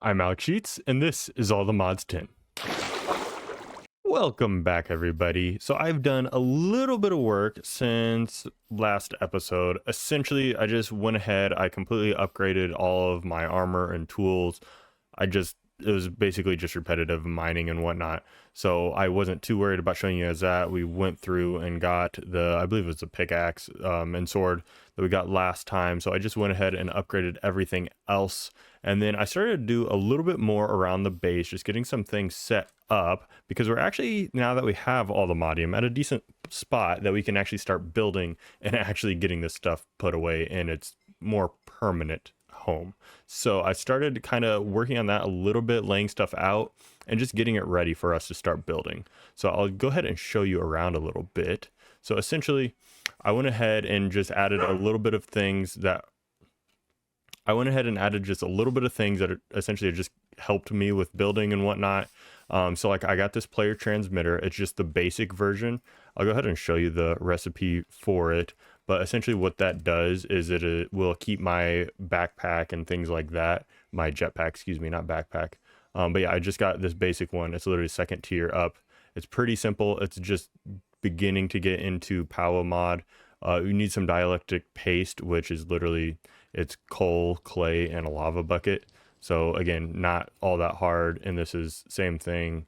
I'm Alex Sheets, and this is All the Mods 10. Welcome back, everybody. So I've done a little bit of work since last episode. Essentially, I just went ahead, I completely upgraded all of my armor and tools. It was basically just repetitive mining and whatnot. So I wasn't too worried about showing you guys that. We went through and got I believe it was the pickaxe and sword that we got last time. So I just went ahead and upgraded everything else. And then I started to do a little bit more around the base, just getting some things set up, because we're actually, now that we have all the modium, at a decent spot that we can actually start building and actually getting this stuff put away in its more permanent home. So I started kind of working on that a little bit, laying stuff out and just getting it ready for us to start building. So I'll go ahead and show you around a little bit. So essentially, I went ahead and just added a little bit of things that essentially just helped me with building and whatnot. So like I got this player transmitter. It's just the basic version. I'll go ahead and show you the recipe for it. But essentially what that does is it will keep my backpack and things like that. My jetpack, excuse me, not backpack. But yeah, I just got this basic one. It's literally second tier up. It's pretty simple. It's just beginning to get into Power Mod. You need some dielectric paste, which is literally, it's coal, clay, and a lava bucket. So again, not all that hard. And this is same thing.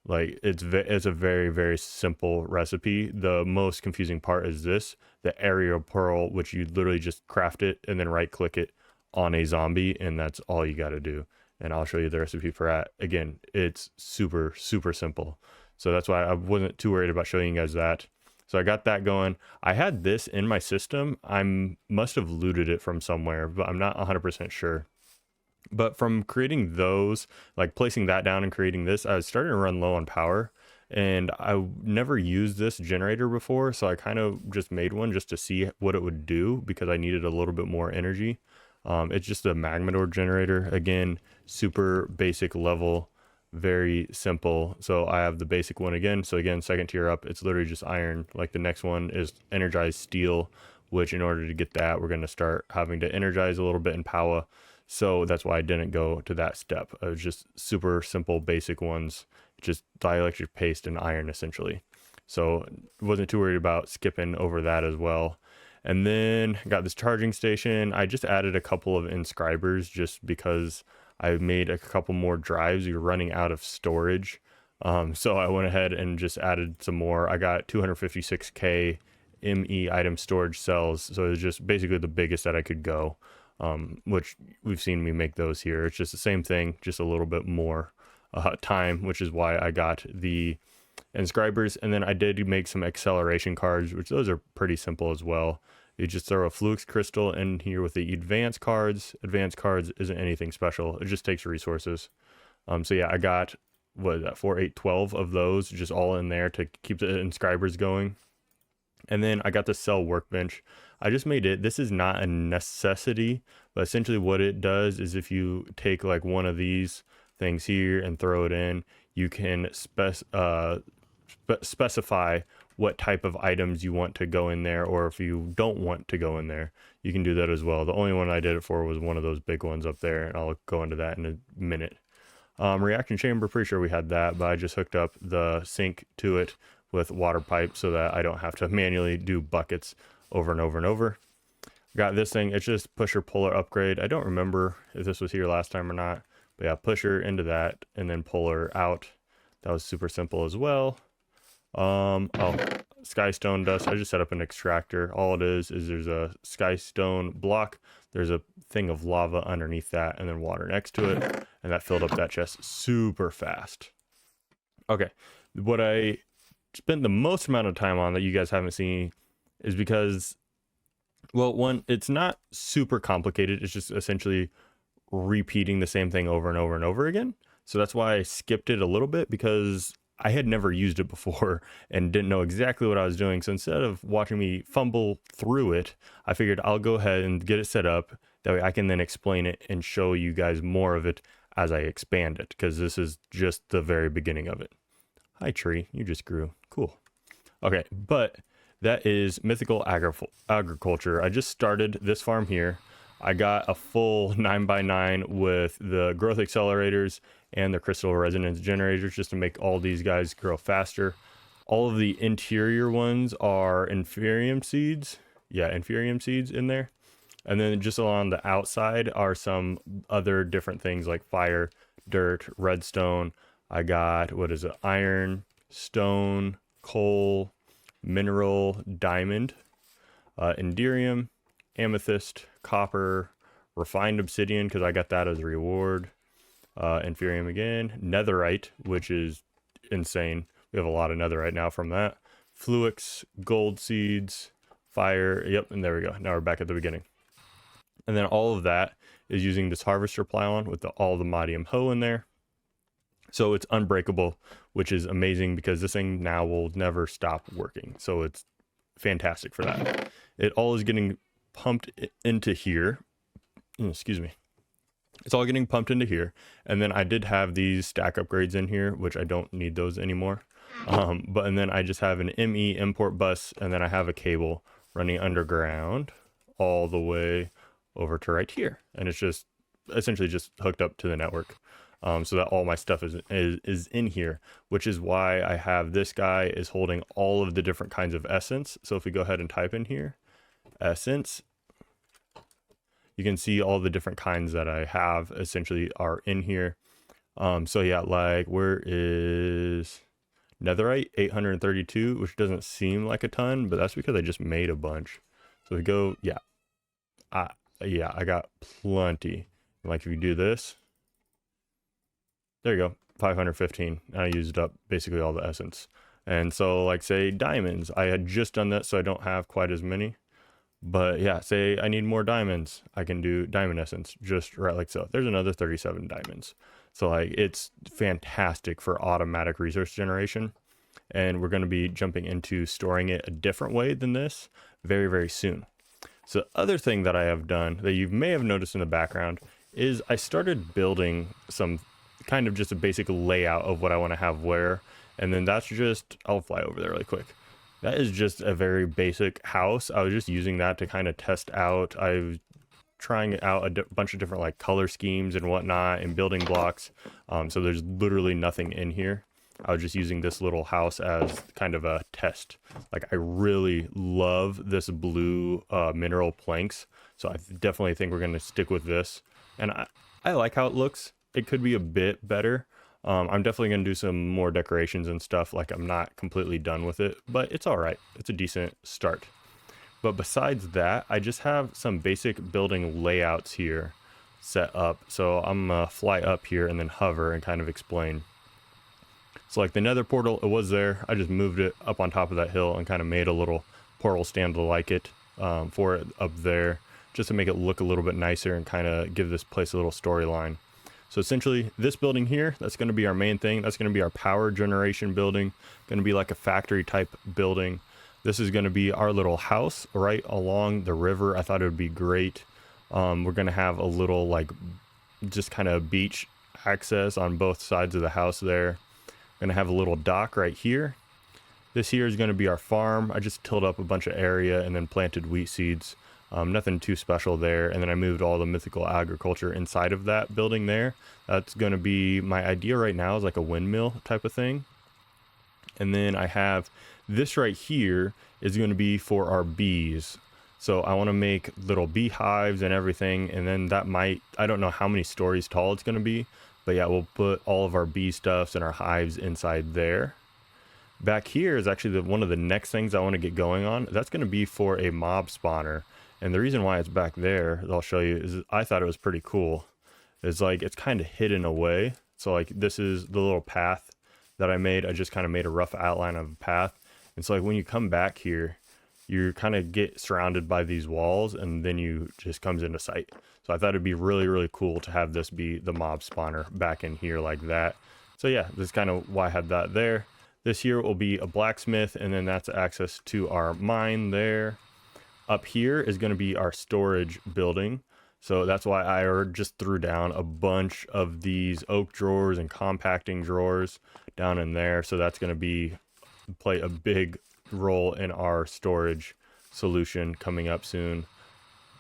Like it's a very, very simple recipe. The most confusing part is the aerial pearl, which you literally just craft it and then right click it on a zombie, and that's all you got to do. And I'll show you the recipe for that. Again, it's super, super simple. So that's why I wasn't too worried about showing you guys that. So I got that going. I had this in my system. I must have looted it from somewhere, but I'm not 100% sure. But from creating those, like placing that down and creating this, I was starting to run low on power, and I never used this generator before. So I kind of just made one just to see what it would do, because I needed a little bit more energy. It's just a Magmador generator. Again, super basic level, very simple. So I have the basic one again. So again, second tier up, it's literally just iron. Like the next one is energized steel, which in order to get that, we're going to start having to energize a little bit in power. So that's why I didn't go to that step. It was just super simple, basic ones, just dielectric paste and iron essentially. So wasn't too worried about skipping over that as well. And then got this charging station. I just added a couple of inscribers just because I made a couple more drives. We were running out of storage. So I went ahead and just added some more. I got 256K ME item storage cells. So it was just basically the biggest that I could go. Which we've seen me make those here. It's just the same thing, just a little bit more time, which is why I got the inscribers. And then I did make some acceleration cards, which those are pretty simple as well. You just throw a flux crystal in here with the advanced cards. Advanced cards isn't anything special. It just takes resources. So yeah, I got, what is that, 4, 8, 12 of those just all in there to keep the inscribers going. And then I got the cell workbench. I just made it. This is not a necessity, but essentially what it does is if you take like one of these things here and throw it in, you can specify what type of items you want to go in there, or if you don't want to go in there, you can do that as well. The only one I did it for was one of those big ones up there, and I'll go into that in a minute. Reaction chamber, pretty sure we had that, but I just hooked up the sink to it with water pipe so that I don't have to manually do buckets over and over and over. Got this thing. It's just pusher puller upgrade. I don't remember if this was here last time or not, but yeah, pusher into that and then puller out. That was super simple as well. Skystone dust. I just set up an extractor. All it is there's a skystone block. There's a thing of lava underneath that and then water next to it. And that filled up that chest super fast. Okay. What I spent the most amount of time on that you guys haven't seen is because, well, one, it's not super complicated. It's just essentially repeating the same thing over and over and over again. So that's why I skipped it a little bit, because I had never used it before and didn't know exactly what I was doing. So instead of watching me fumble through it, I figured I'll go ahead and get it set up. That way I can then explain it and show you guys more of it as I expand it, because this is just the very beginning of it. Hi, tree. You just grew. Cool. Okay, but that is mythical agriculture. I just started this farm here. I got a full 9x9 with the growth accelerators and the crystal resonance generators just to make all these guys grow faster. All of the interior ones are inferium seeds. Yeah, inferium seeds in there. And then just along the outside are some other different things like fire, dirt, redstone. I got, what is it? Iron, stone, coal, mineral, diamond, enderium, amethyst, copper, refined obsidian, because I got that as a reward. Inferium again, netherite, which is insane. We have a lot of netherite now from that. Fluix, gold seeds, fire. Yep, and there we go. Now we're back at the beginning. And then all of that is using this harvester plowon with all the modium hoe in there. So it's unbreakable, which is amazing because this thing now will never stop working. So it's fantastic for that. It all is getting pumped into here. Excuse me. It's all getting pumped into here. And then I did have these stack upgrades in here, which I don't need those anymore. And then I just have an ME import bus, and then I have a cable running underground all the way over to right here. And it's just essentially just hooked up to the network. So that all my stuff is in here, which is why I have this guy is holding all of the different kinds of essence. So if we go ahead and type in here, essence, you can see all the different kinds that I have essentially are in here. So yeah, like where is netherite? 832, which doesn't seem like a ton, but that's because I just made a bunch. So we go, yeah, I got plenty. Like if you do this, there you go, 515. I used up basically all the essence. And so like say diamonds, I had just done that, so I don't have quite as many. But yeah, say I need more diamonds, I can do diamond essence just right like so. There's another 37 diamonds. So like it's fantastic for automatic resource generation. And we're going to be jumping into storing it a different way than this very, very soon. So the other thing that I have done that you may have noticed in the background is I started building some kind of just a basic layout of what I want to have where. And then that's just, I'll fly over there really quick. That is just a very basic house. I was just using that to kind of test out. I was trying out a bunch of different like color schemes and whatnot and building blocks. So there's literally nothing in here. I was just using this little house as kind of a test. Like I really love this blue mineral planks. So I definitely think we're going to stick with this. And I like how it looks. It could be a bit better. I'm definitely going to do some more decorations and stuff. Like I'm not completely done with it, but it's all right. It's a decent start. But besides that, I just have some basic building layouts here set up. So I'm going to fly up here and then hover and kind of explain. So like the nether portal, it was there. I just moved it up on top of that hill and kind of made a little portal stand like it for it up there, just to make it look a little bit nicer and kind of give this place a little storyline. So essentially this building here, that's going to be our main thing. That's going to be our power generation building, going to be like a factory type building. This is going to be our little house right along the river. I thought it would be great. We're going to have a little like just kind of beach access on both sides of the house there. Going to have a little dock right here. This here is going to be our farm. I just tilled up a bunch of area and then planted wheat seeds. Nothing too special there. And then I moved all the mythical agriculture inside of that building there. That's going to be my idea right now, is like a windmill type of thing. And then I have this right here is going to be for our bees. So I want to make little beehives and everything. And then that might, I don't know how many stories tall it's going to be, but yeah, we'll put all of our bee stuffs and our hives inside there. Back here is actually one of the next things I want to get going on. That's going to be for a mob spawner. And the reason why it's back there, I'll show you, is I thought it was pretty cool. It's like, it's kind of hidden away. So like this is the little path that I made. I just kind of made a rough outline of a path. And so like when you come back here, you kind of get surrounded by these walls and then you just comes into sight. So I thought it'd be really, really cool to have this be the mob spawner back in here like that. So yeah, this is kind of why I had that there. This here will be a blacksmith, and then that's access to our mine there. Up here is going to be our storage building. So that's why I just threw down a bunch of these oak drawers and compacting drawers down in there. So that's going to play a big role in our storage solution coming up soon.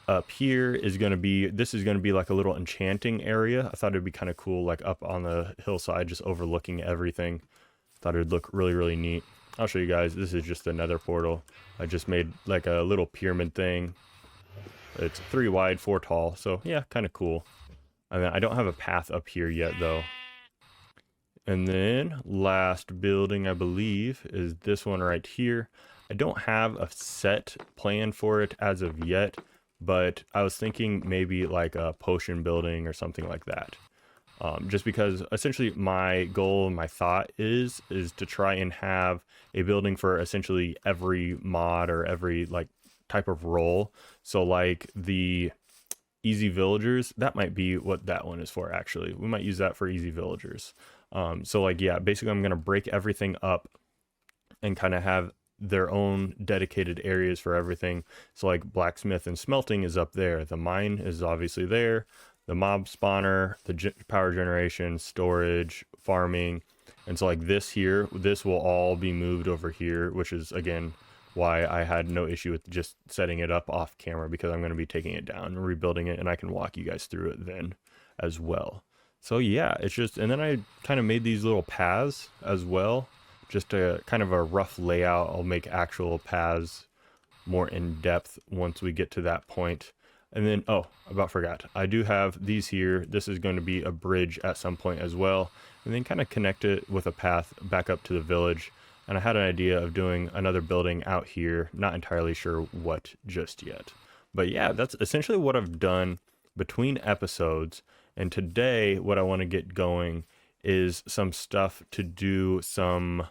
up here is going to be, this is going to be like a little enchanting area. I thought it'd be kind of cool, like up on the hillside, just overlooking everything. Thought it'd look really, really neat. I'll show you guys. This is just another portal. I just made like a little pyramid thing. It's 3 wide, 4 tall. So yeah, kind of cool. And then I don't have a path up here yet though. And then last building, I believe, is this one right here. I don't have a set plan for it as of yet, but I was thinking maybe like a potion building or something like that. Just because essentially my goal, my thought is to try and have a building for essentially every mod or every like type of role. So like the easy villagers, that might be what that one is for. Actually, we might use that for easy villagers. So like, yeah, basically I'm going to break everything up and kind of have their own dedicated areas for everything. So like blacksmith and smelting is up there. The mine is obviously there. The mob spawner, the power generation, storage, farming. And so like this here, this will all be moved over here, which is again why I had no issue with just setting it up off camera, because I'm going to be taking it down and rebuilding it, and I can walk you guys through it then as well. So yeah, it's just, and then I kind of made these little paths as well, just a kind of a rough layout. I'll make actual paths more in depth once we get to that point. And then, oh, about forgot, I do have these here. This is going to be a bridge at some point as well, and then kind of connect it with a path back up to the village. And I had an idea of doing another building out here, not entirely sure what just yet. But yeah, that's essentially what I've done between episodes. And today, what I want to get going is some stuff to do some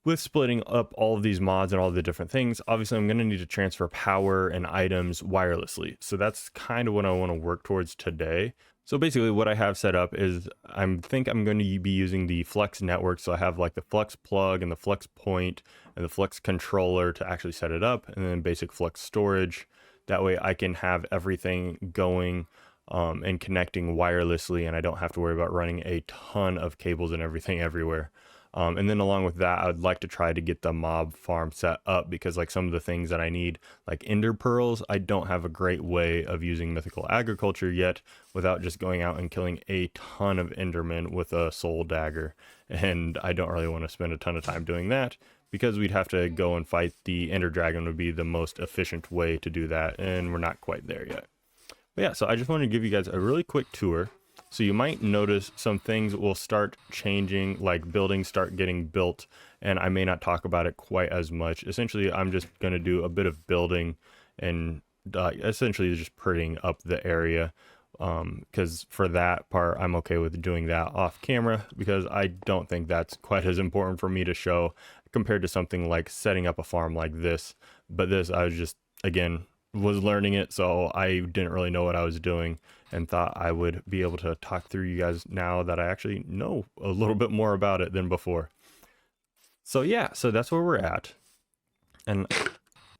with splitting up all of these mods and all the different things. Obviously, I'm going to need to transfer power and items wirelessly. So that's kind of what I want to work towards today. So basically what I have set up is I think I'm going to be using the Flex network. So I have like the Flex plug and the Flex point and the Flex controller to actually set it up, and then basic Flex storage. That way I can have everything going and connecting wirelessly, and I don't have to worry about running a ton of cables and everything everywhere. And then along with that, I would like to try to get the mob farm set up, because like some of the things that I need, like ender pearls, I don't have a great way of using mythical agriculture yet without just going out and killing a ton of endermen with a soul dagger. And I don't really want to spend a ton of time doing that, because we'd have to go and fight the ender dragon would be the most efficient way to do that. And we're not quite there yet. But yeah, so I just wanted to give you guys a really quick tour. So you might notice some things will start changing, like buildings start getting built, and I may not talk about it quite as much. Essentially, I'm just going to do a bit of building and essentially just prettying up the area, because for that part, I'm okay with doing that off camera, because I don't think that's quite as important for me to show compared to something like setting up a farm like this. But this, I was just, again, was learning it, so I didn't really know what I was doing, and thought I would be able to talk through you guys now that I actually know a little bit more about it than before. So yeah, so that's where we're at. And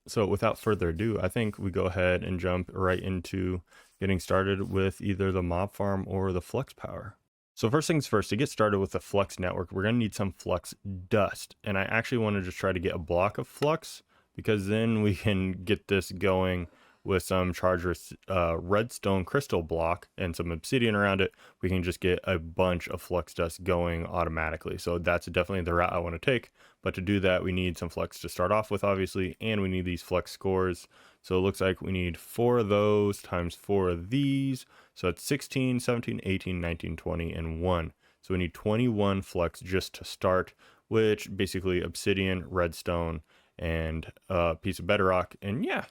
so without further ado, I think we go ahead and jump right into getting started with either the mob farm or the flex power. So first things first, to get started with the flex network, we're going to need some flux dust. And I actually want to just try to get a block of flux, because then we can get this going with some charged redstone crystal block and some obsidian around it. We can just get a bunch of flux dust going automatically. So that's definitely the route I want to take. But to do that, we need some flux to start off with, obviously, and we need these flux scores. So it looks like we need 4 of those times 4 of these. So it's 16, 17, 18, 19, 20, and 1. So we need 21 flux just to start, which basically obsidian, redstone, and a piece of bedrock. And yeah,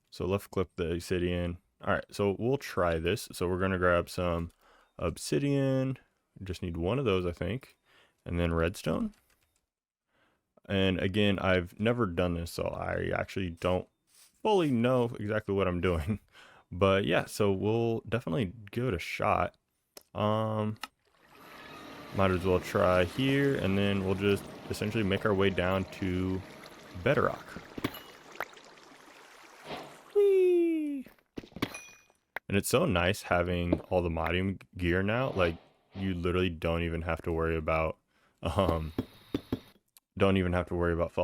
so left click the obsidian. All right, so we'll try this. So we're going to grab some obsidian. Just need 1 of those, I think, and then redstone. And again, I've never done this, so I actually don't fully know exactly what I'm doing. But yeah, so we'll definitely give it a shot. Might as well try here, and then we'll just essentially make our way down to bedrock. Whee! And it's so nice having all the modding gear now. Like, you literally don't even have to worry about fall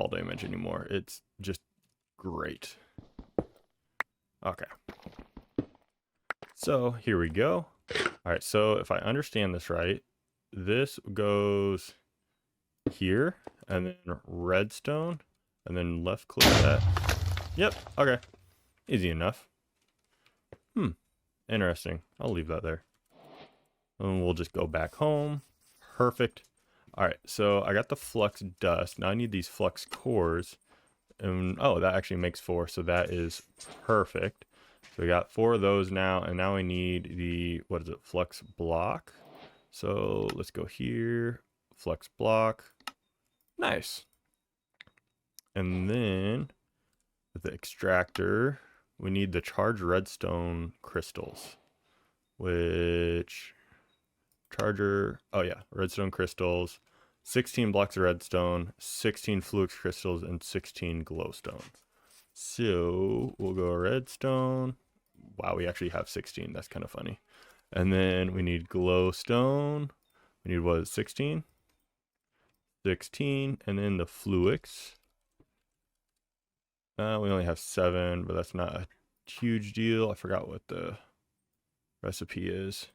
damage anymore. It's just great. Okay. So here we go. All right, so if I understand this right, this goes here, and then redstone, and then left click that. Yep, okay. Easy enough. Interesting. I'll leave that there. And we'll just go back home. Perfect. All right, so I got the flux dust. Now I need these flux cores. And oh, that actually makes 4, so that is perfect. So we got 4 of those now, and now we need the, what is it, flux block. So let's go here, flux block. Nice. And then with the extractor, we need the charged redstone crystals, which charger, oh yeah, redstone crystals, 16 blocks of redstone, 16 flux crystals, and 16 glowstone. So we'll go redstone. Wow, we actually have 16. That's kind of funny. And then we need glowstone. We need, what is 16? 16. And then the flux. We only have 7, but that's not a huge deal. I forgot what the recipe is.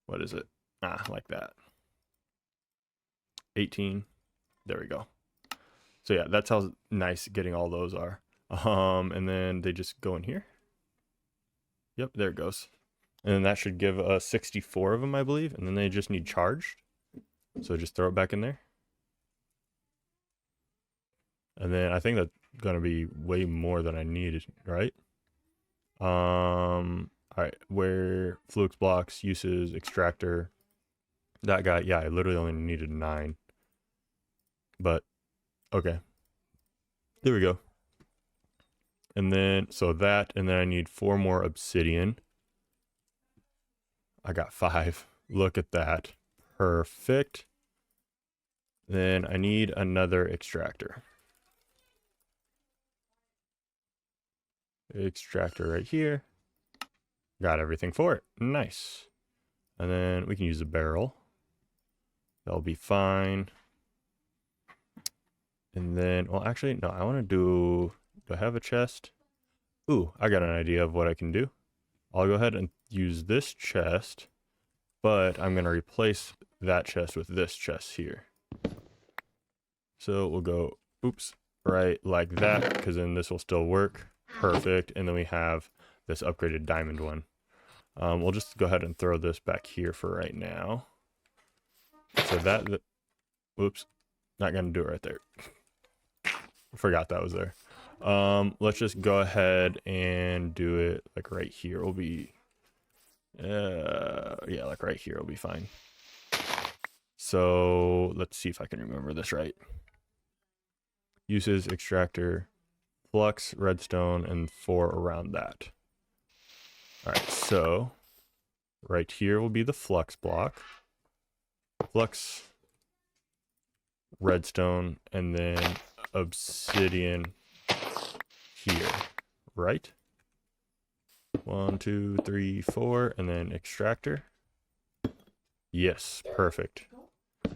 What is it? Like that. 18. There we go. So yeah, that's how nice getting all those are. And then they just go in here. Yep, there it goes. And then that should give us 64 of them, I believe. And then they just need charged. So just throw it back in there. And then I think that's going to be way more than I needed, right? All right, where flux blocks, uses, extractor. That guy, yeah, I literally only needed 9. But, okay. There we go. And then, so that, and then I need 4 more obsidian. I got 5. Look at that. Perfect. Then I need another extractor. Extractor right here. Got everything for it. Nice. And then we can use a barrel. That'll be fine. And then, well, actually, no, I want to do I have a chest? Ooh, I got an idea of what I can do. I'll go ahead and use this chest, but I'm going to replace that chest with this chest here. So we'll go, oops, right like that, because then this will still work. Perfect. And then we have this upgraded diamond one. We'll just go ahead and throw this back here for right now. So that whoops, not going to do it right there. Forgot that was there. Let's just go ahead and do it like right here. Will be, yeah, like right here will be fine. So let's see if I can remember this right. Uses extractor, flux, redstone, and 4 around that. All right, so right here will be the flux block, flux, redstone, and then obsidian here, right? 1, 2, 3, 4, and then extractor. Yes, perfect.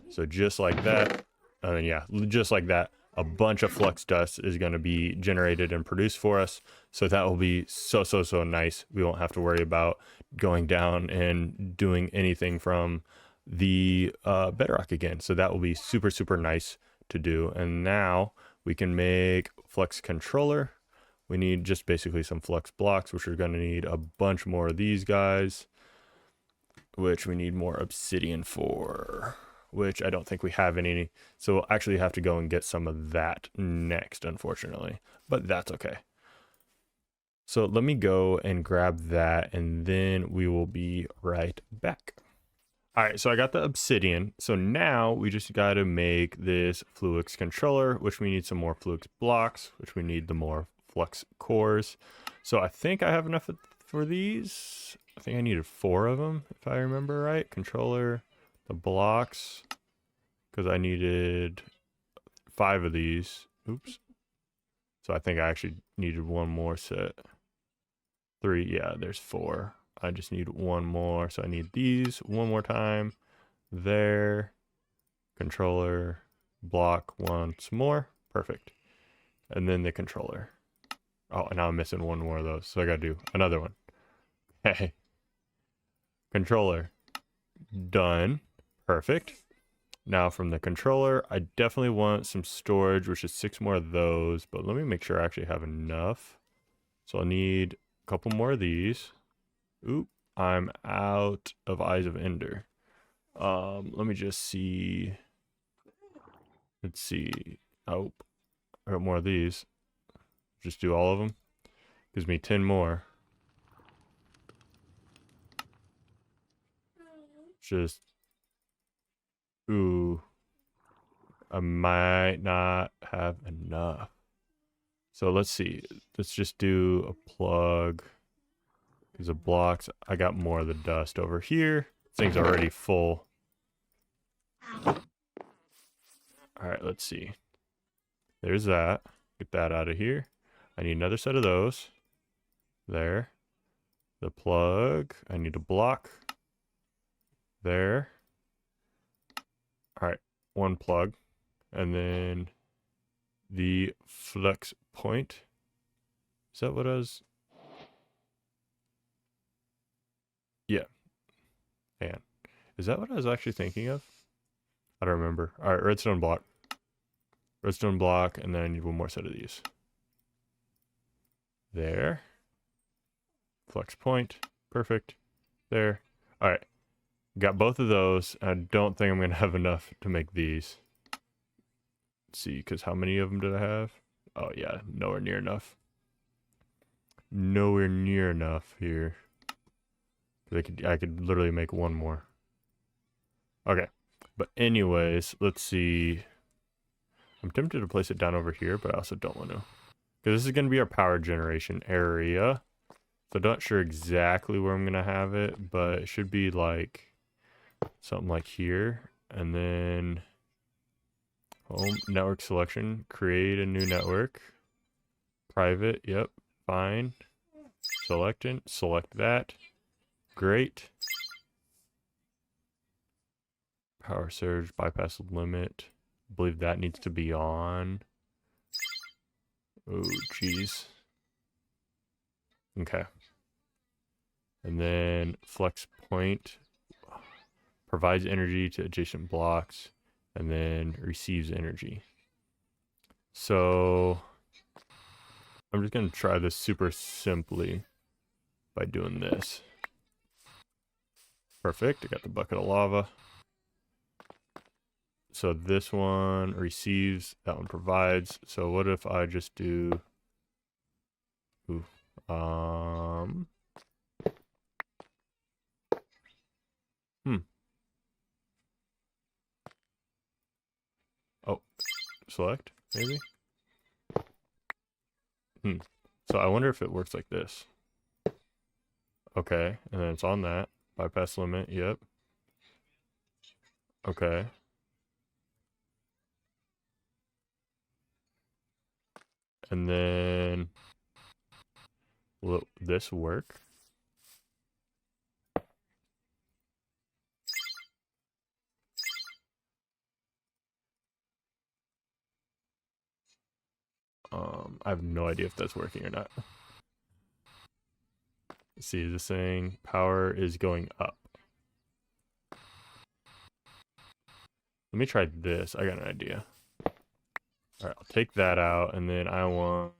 So just like that, and then yeah, just like that, a bunch of flux dust is going to be generated and produced for us. So that will be so nice. We won't have to worry about going down and doing anything from the bedrock again. So that will be super nice to do. And now we can make flux controller. We need just basically some flux blocks, which are going to need a bunch more of these guys, which we need more obsidian for, which I don't think we have any. So we'll actually have to go and get some of that next, unfortunately, but that's okay. So let me go and grab that, and then we will be right back. All right, so I got the obsidian. So now we just got to make this flux controller, which we need some more flux blocks, which we need the more flux cores. So I think I have enough for these. I think I needed 4 of them, if I remember right. Controller, the blocks, because I needed 5 of these. Oops. So I think I actually needed 1 more set. 3, yeah, there's 4. I just need 1 more, so I need these 1 more time. There, controller, block once more, perfect. And then the controller. Oh, and now I'm missing one more of those, so I gotta do another one. Hey, controller, done, perfect. Now from the controller, I definitely want some storage, which is 6 more of those, but let me make sure I actually have enough. So I'll need a couple more of these. Oop, I'm out of Eyes of Ender. Let me just see. Let's see. Oh, I got more of these. Just do all of them. Gives me 10 more. Just, ooh, I might not have enough. So let's see. Let's just do a plug. Because of blocks, I got more of the dust over here. This thing's already full. All right, let's see. There's that. Get that out of here. I need another set of those. There. The plug. I need a block. There. All right, one plug. And then the flex point. Is that what I was? Yeah. Man. Is that what I was actually thinking of? I don't remember. All right, redstone block. Redstone block, and then I need one more set of these. There. Flex point. Perfect. There. All right. Got both of those. I don't think I'm going to have enough to make these. Let's see, because how many of them did I have? Oh, yeah. Nowhere near enough. Nowhere near enough here. I could literally make one more. Okay. But anyways, let's see. I'm tempted to place it down over here, but I also don't want to. Because this is going to be our power generation area. So I'm not sure exactly where I'm going to have it, but it should be like something like here. And then home network selection, create a new network. Private, yep, fine. Selecting, select that. Great. Power surge, bypass limit. I believe that needs to be on. Oh, jeez. Okay. And then flex point provides energy to adjacent blocks and then receives energy. So I'm just going to try this super simply by doing this. Perfect. I got the bucket of lava. So this one receives, that one provides. So what if I just do, ooh, oh, select, maybe? So I wonder if it works like this. Okay, and then it's on that. Bypass limit, yep. Okay. And then, will this work? I have no idea if that's working or not. Let's see, this saying power is going up. Let me try this. I got an idea. All right, I'll take that out, and then I want,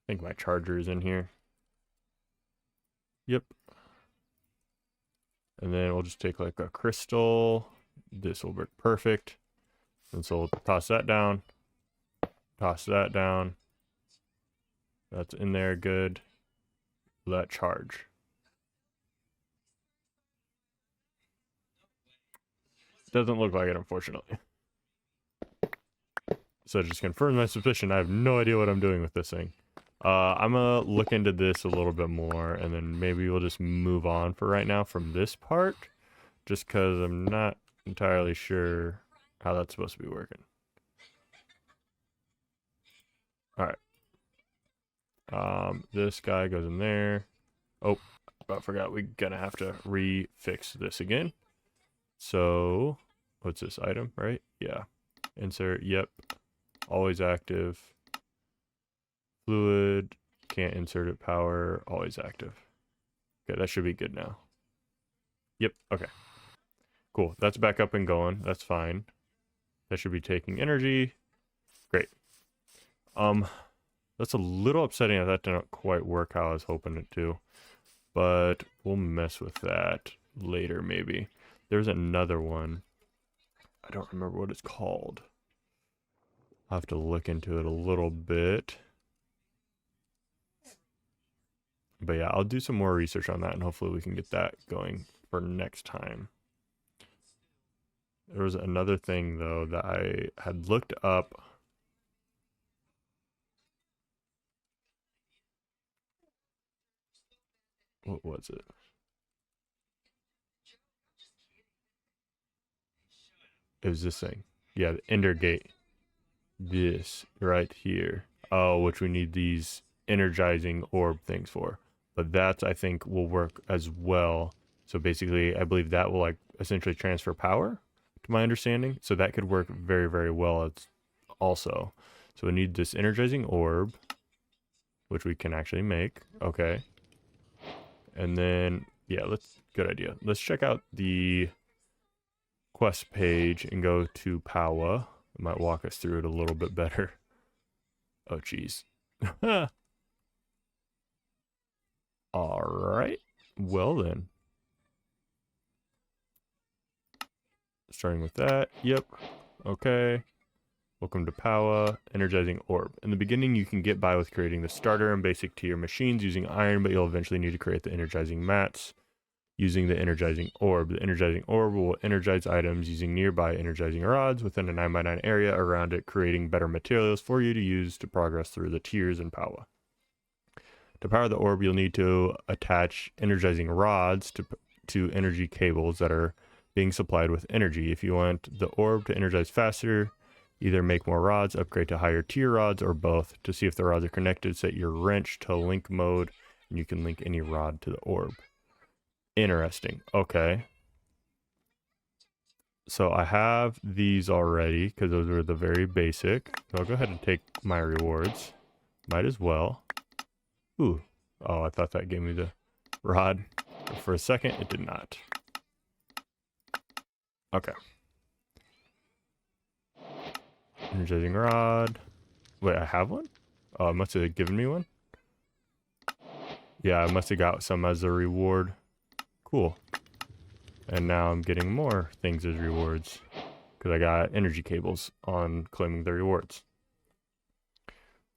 I think my charger is in here. Yep. And then we'll just take like a crystal. This will work perfect. And so we'll toss that down. Toss that down. That's in there, good. Let charge. Doesn't look like it, unfortunately. So it just confirms my suspicion. I have no idea what I'm doing with this thing. I'm gonna look into this a little bit more, and then maybe we'll just move on for right now from this part, just because I'm not entirely sure how that's supposed to be working. All right. This guy goes in there. Oh, I forgot. We're gonna have to refix this again. So, what's this item, right? Yeah. Insert, yep. Always active. Fluid, can't insert it, power, always active. Okay, that should be good now. Yep, okay. Cool, that's back up and going, that's fine. That should be taking energy. Great. That's a little upsetting that didn't quite work how I was hoping it to. But we'll mess with that later, maybe. There's another one. I don't remember what it's called. I'll have to look into it a little bit. But yeah, I'll do some more research on that, and hopefully we can get that going for next time. There was another thing, though, that I had looked up. What was it? It was this thing. Yeah, the Ender Gate. This right here. Oh, which we need these energizing orb things for. But that, I think, will work as well. So basically, I believe that will like essentially transfer power, to my understanding. So that could work very, very well also. So we need this energizing orb, which we can actually make. Okay. And then, yeah, good idea. Let's check out the quest page and go to Paua. It might walk us through it a little bit better. Oh, geez. All right. Well, then. Starting with that. Yep. Okay. Welcome to Paua. Energizing Orb. In the beginning, you can get by with creating the starter and basic tier machines using iron, but you'll eventually need to create the energizing mats using the energizing orb. The energizing orb will energize items using nearby energizing rods within a 9x9 area around it, creating better materials for you to use to progress through the tiers in Paua. To power the orb, you'll need to attach energizing rods to energy cables that are being supplied with energy. If you want the orb to energize faster, either make more rods, upgrade to higher tier rods, or both. To see if the rods are connected, set your wrench to link mode, and you can link any rod to the orb. Interesting. Okay. So I have these already, because those were the very basic. So I'll go ahead and take my rewards. Might as well. Ooh. Oh, I thought that gave me the rod. But for a second, it did not. Okay. Energizing rod. Wait, I have one? Oh, it must have given me one? Yeah, I must have got some as a reward. Cool. And now I'm getting more things as rewards. Because I got energy cables on claiming the rewards.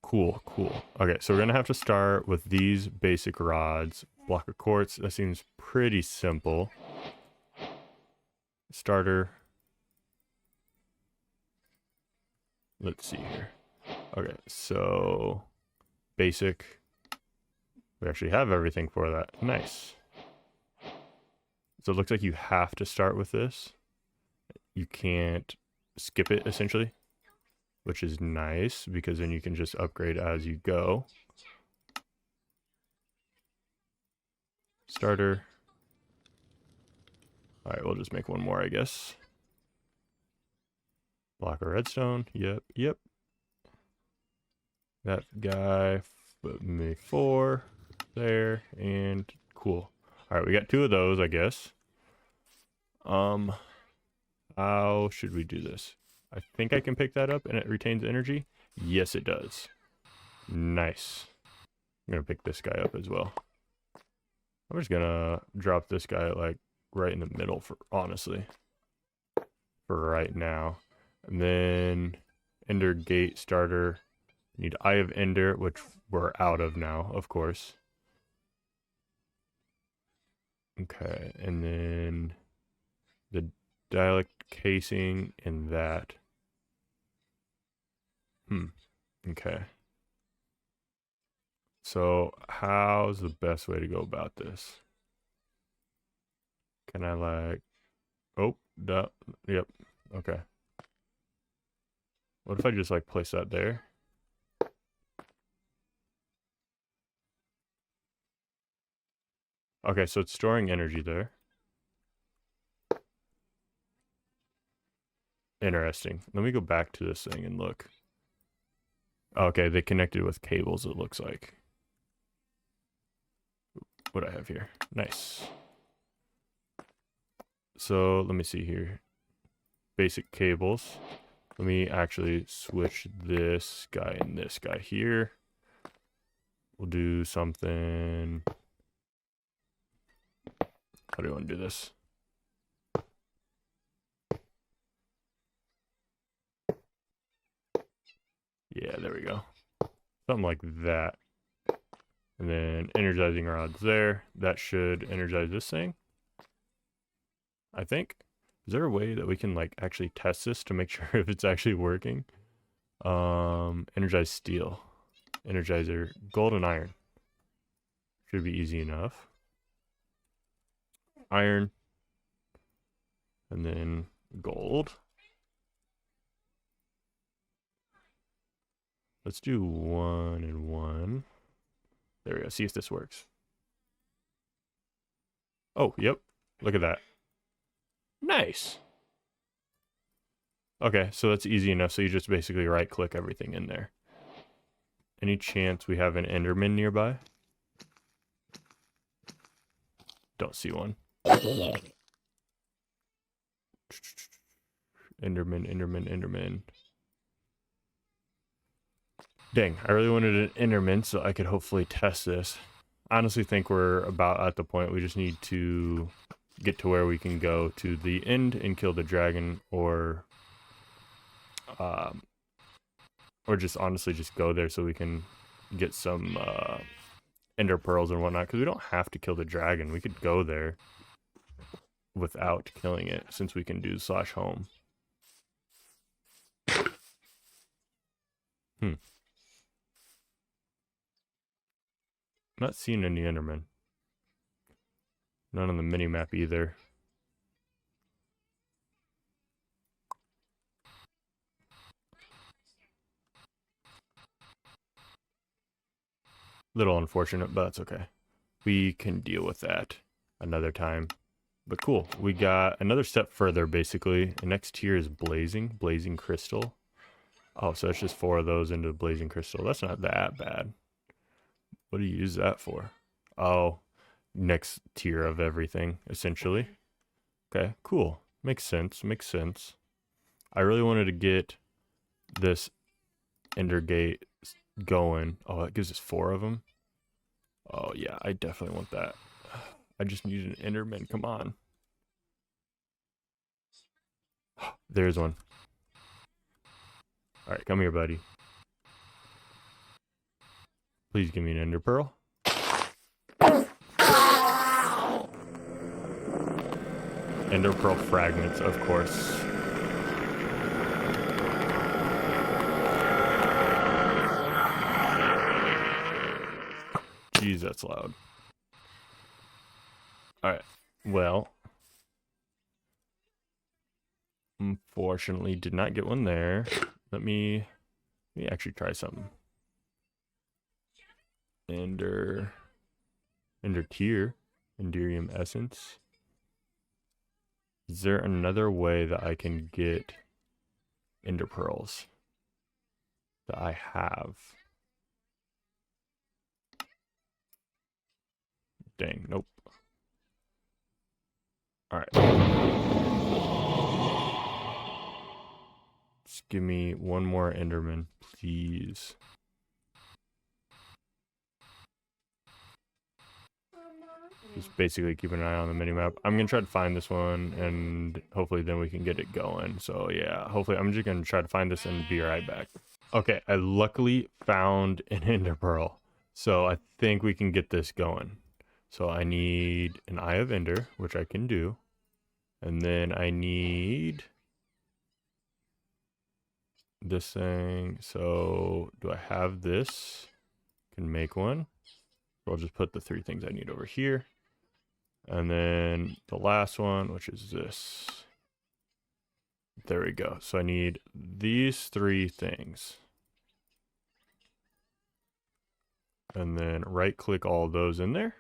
Cool, cool. Okay, so we're going to have to start with these basic rods. Block of quartz. That seems pretty simple. Starter. Let's see here. Okay, so basic. We actually have everything for that. Nice. So it looks like you have to start with this. You can't skip it, essentially, which is nice because then you can just upgrade as you go. Starter. All right, we'll just make one more, I guess. Block of redstone. Yep, yep. That guy, put me 4 there, and cool. All right, we got 2 of those, I guess. How should we do this? I think I can pick that up and it retains energy. Yes, it does. Nice. I'm gonna pick this guy up as well. I'm just gonna drop this guy like right in the middle for honestly. For right now. And then Ender Gate starter. Need Eye of Ender, which we're out of now, of course. Okay, and then the dialect casing and that. Okay. So how's the best way to go about this? Can I like, oh, yep, okay. What if I just like place that there? Okay, so it's storing energy there. Interesting. Let me go back to this thing and look. Okay, they connected with cables, it looks like. What I have here. Nice. So let me see here. Basic cables. Let me actually switch this guy and this guy here. We'll do something. How do you want to do this? Yeah, there we go. Something like that. And then energizing rods there. That should energize this thing, I think. Is there a way that we can like actually test this to make sure if it's actually working? Energize steel. Energizer, gold and iron. Should be easy enough. Iron. And then gold. Let's do 1 and 1. There we go. See if this works. Oh, yep. Look at that. Nice. Okay, so that's easy enough. So you just basically right click everything in there. Any chance we have an Enderman nearby? Don't see one. Enderman. Dang, I really wanted an Enderman so I could hopefully test this. I honestly think we're about at the point we just need to get to where we can go to the end and kill the dragon, or just honestly just go there so we can get some ender pearls and whatnot, because we don't have to kill the dragon. We could go there without killing it, since we can do /home. Not seeing any Endermen. None on the mini map either. Little unfortunate, but that's okay. We can deal with that another time. But cool, we got another step further basically. The next tier is blazing crystal. Oh, so it's just 4 of those into blazing crystal. That's not that bad. What do you use that for? Oh, next tier of everything, essentially. Okay, cool. Makes sense. I really wanted to get this ender gate going. Oh, it gives us 4 of them. Oh, yeah, I definitely want that. I just need an Enderman. Come on. There's one. All right, come here, buddy. Please give me an ender pearl. Ender pearl fragments, of course. Jeez, that's loud. All right. Well, unfortunately, did not get one there. Let me actually try something. Ender tier, Enderium essence. Is there another way that I can get ender pearls that I have? Dang, nope. All right. Just give me one more Enderman, please. Just basically keep an eye on the minimap. I'm gonna try to find this one, and hopefully then we can get it going. So yeah, hopefully I'm just gonna try to find this and be right back. Okay, I luckily found an ender pearl, so I think we can get this going. So I need an Eye of Ender, which I can do, and then I need this thing. So do I have this? Can make one. So I'll just put the 3 things I need over here. And then the last one, which is this. There we go. So I need these 3 things. And then right click all those in there.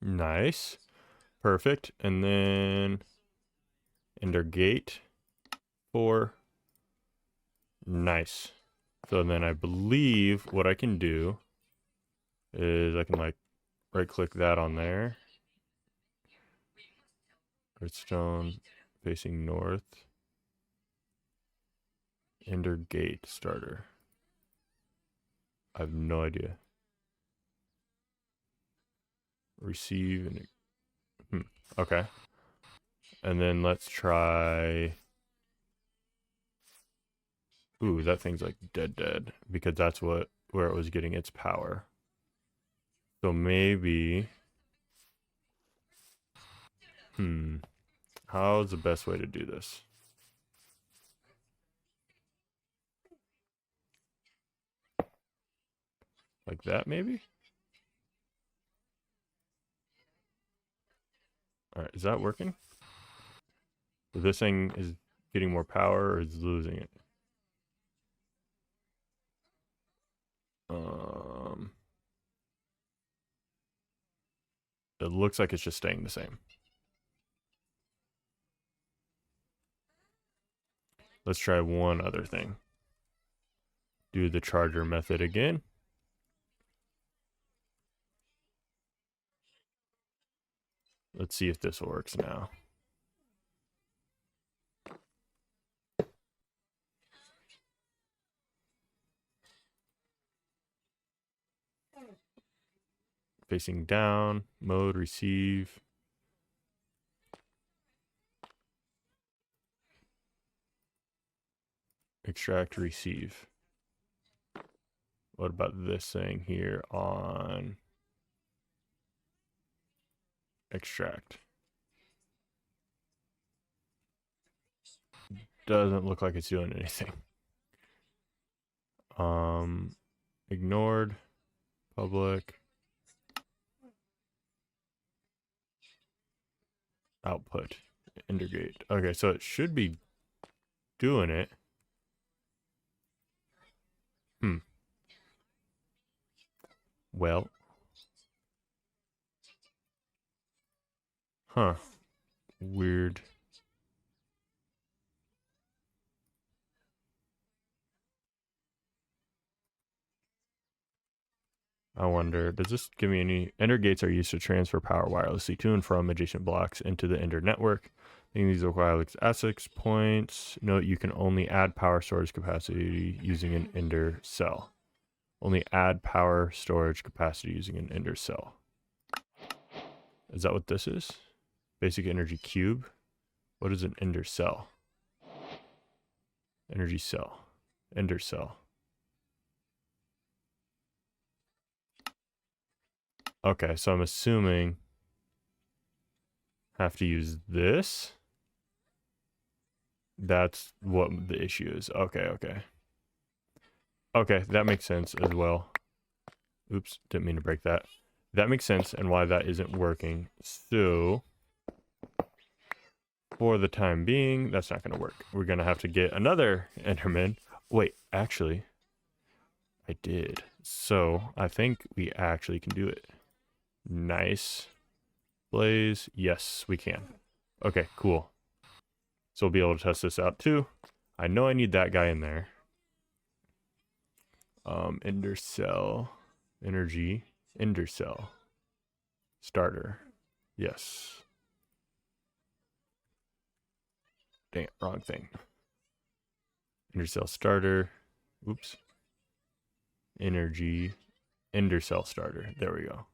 Nice. Perfect. And then ender gate 4. Nice. So then I believe what I can do is I can like right click that on there. Redstone facing north. Ender gate starter. I have no idea. Receive and okay. And then let's try. Ooh, that thing's like dead because that's where it was getting its power. So maybe how's the best way to do this? Like that maybe? All right, is that working? So this thing is getting more power or is losing it? It looks like it's just staying the same. Let's try one other thing. Do the charger method again. Let's see if this works now. Facing down, mode, receive. Extract, receive. What about this thing here on extract? Doesn't look like it's doing anything. Ignored, public, output, integrate. Okay, so it should be doing it. Well. Huh. Weird. I wonder, does this give me any... Ender gates are used to transfer power wirelessly to and from adjacent blocks into the Ender network. These require access points. Note you can only add power storage capacity using an Ender cell. Only add power storage capacity using an Ender cell. Is that what this is? Basic energy cube? What is an Ender cell? Energy cell. Ender cell. Okay, so I'm assuming have to use this. That's what the issue is. Okay. Okay, that makes sense as well. Oops, didn't mean to break that. That makes sense and why that isn't working. So, for the time being, that's not going to work. We're going to have to get another Enderman. Wait, actually, I did. So, I think we actually can do it. Nice. Blaze. Yes, we can. Okay, cool. So we'll be able to test this out too. I know I need that guy in there. Ender cell. Energy. Ender cell. Starter. Yes. Dang it, wrong thing. Ender cell starter. Oops. Energy. Ender cell starter. There we go.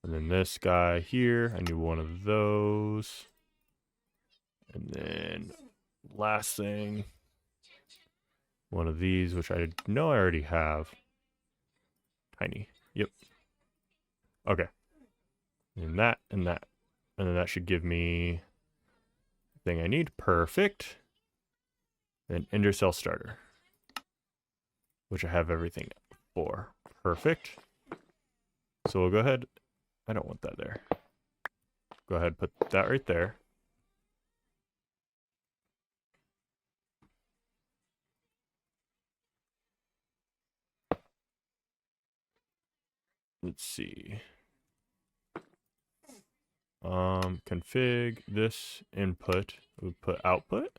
And then this guy here, I need one of those. And then last thing, one of these, which I know I already have. Tiny. Yep. Okay. And that, and that. And then that should give me the thing I need. Perfect. Then Ender cell starter, which I have everything for. Perfect. So we'll go ahead. I don't want that there. Go ahead, put that right there. Let's see. Config this input. We put output.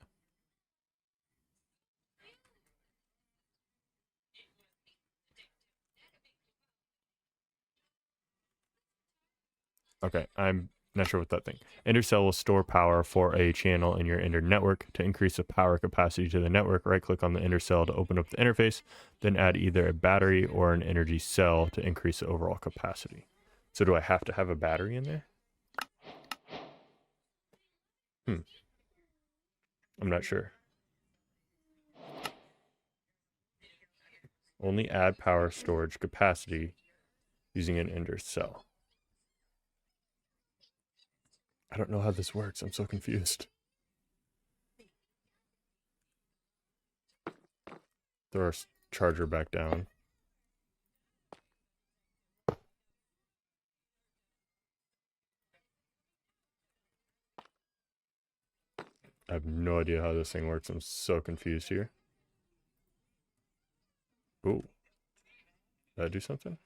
Okay, I'm not sure what that thing. Ender cell will store power for a channel in your Ender network. To increase the power capacity to the network, right-click on the Ender cell to open up the interface, then add either a battery or an energy cell to increase the overall capacity. So do I have to have a battery in there? I'm not sure. Only add power storage capacity using an Ender cell. I don't know how this works. I'm so confused. Throw our charger back down. I have no idea how this thing works. I'm so confused here. Ooh. Did I do something?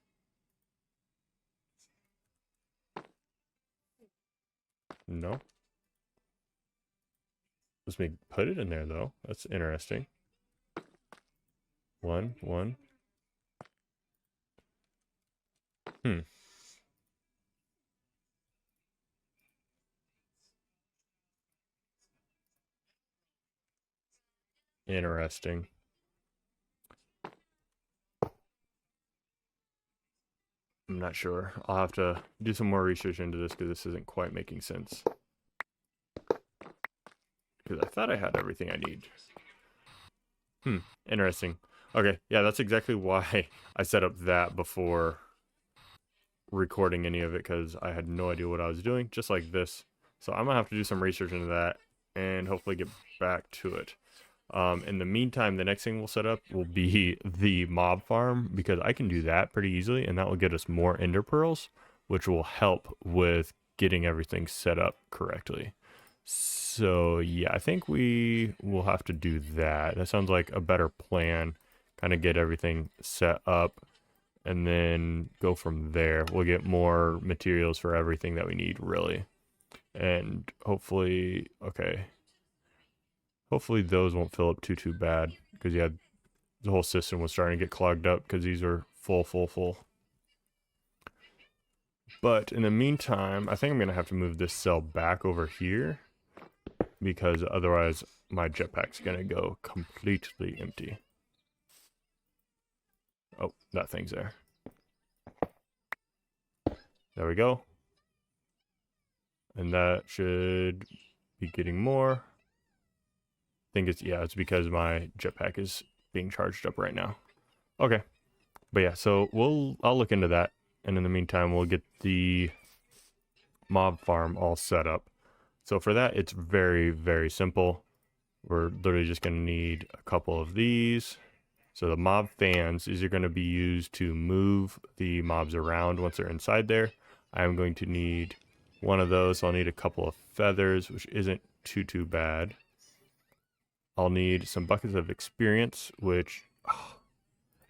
No. Let's put it in there though. That's interesting. One. Interesting. I'm not sure. I'll have to do some more research into this because this isn't quite making sense. Because I thought I had everything I need. Interesting. Okay, yeah, that's exactly why I set up that before recording any of it, because I had no idea what I was doing, just like this. So I'm gonna have to do some research into that and hopefully get back to it. In the meantime, the next thing we'll set up will be the mob farm, because I can do that pretty easily, and that will get us more ender pearls, which will help with getting everything set up correctly. So yeah, I think we will have to do that. That sounds like a better plan. Kind of get everything set up and then go from there. We'll get more materials for everything that we need, really. And hopefully, okay. Hopefully those won't fill up too bad, because yeah, the whole system was starting to get clogged up because these are full. But in the meantime, I think I'm going to have to move this cell back over here, because otherwise my jetpack's going to go completely empty. Oh, that thing's there. There we go. And that should be getting more. I think it's, yeah, it's because my jetpack is being charged up right now. Okay. But yeah, so I'll look into that. And in the meantime, we'll get the mob farm all set up. So for that, it's very simple. We're literally just going to need a couple of these. So the mob fans, these are going to be used to move the mobs around once they're inside there. I'm going to need one of those. So I'll need a couple of feathers, which isn't too bad. I'll need some buckets of experience, which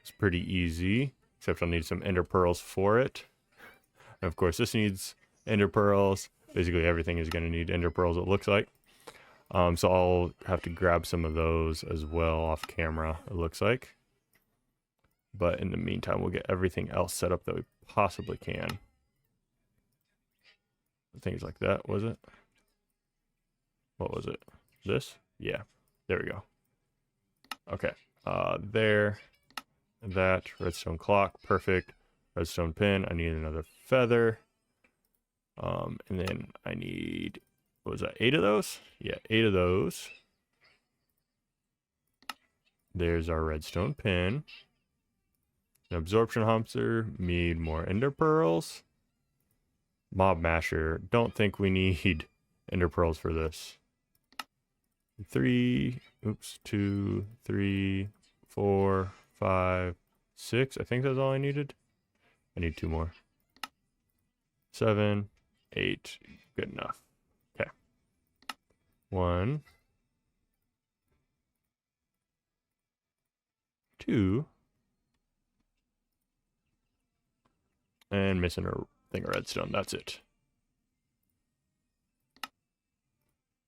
is pretty easy, except I'll need some ender pearls for it. And of course, this needs ender pearls. Basically, everything is going to need ender pearls, it looks like. So I'll have to grab some of those as well off camera, it looks like. But in the meantime, we'll get everything else set up that we possibly can. Things like that, was it? What was it? This? Yeah, there we go. Okay, there, that, redstone clock, perfect. Redstone pin, I need another feather. And then I need, what was that, 8 of those? Yeah, 8 of those. There's our redstone pin. An absorption hamster, need more ender pearls. Mob masher, don't think we need ender pearls for this. 2, 3, 4, 5, 6. I think that's all I needed. I need 2 more. 7, 8. Good enough. Okay. 1, 2. And missing a thing of redstone. That's it.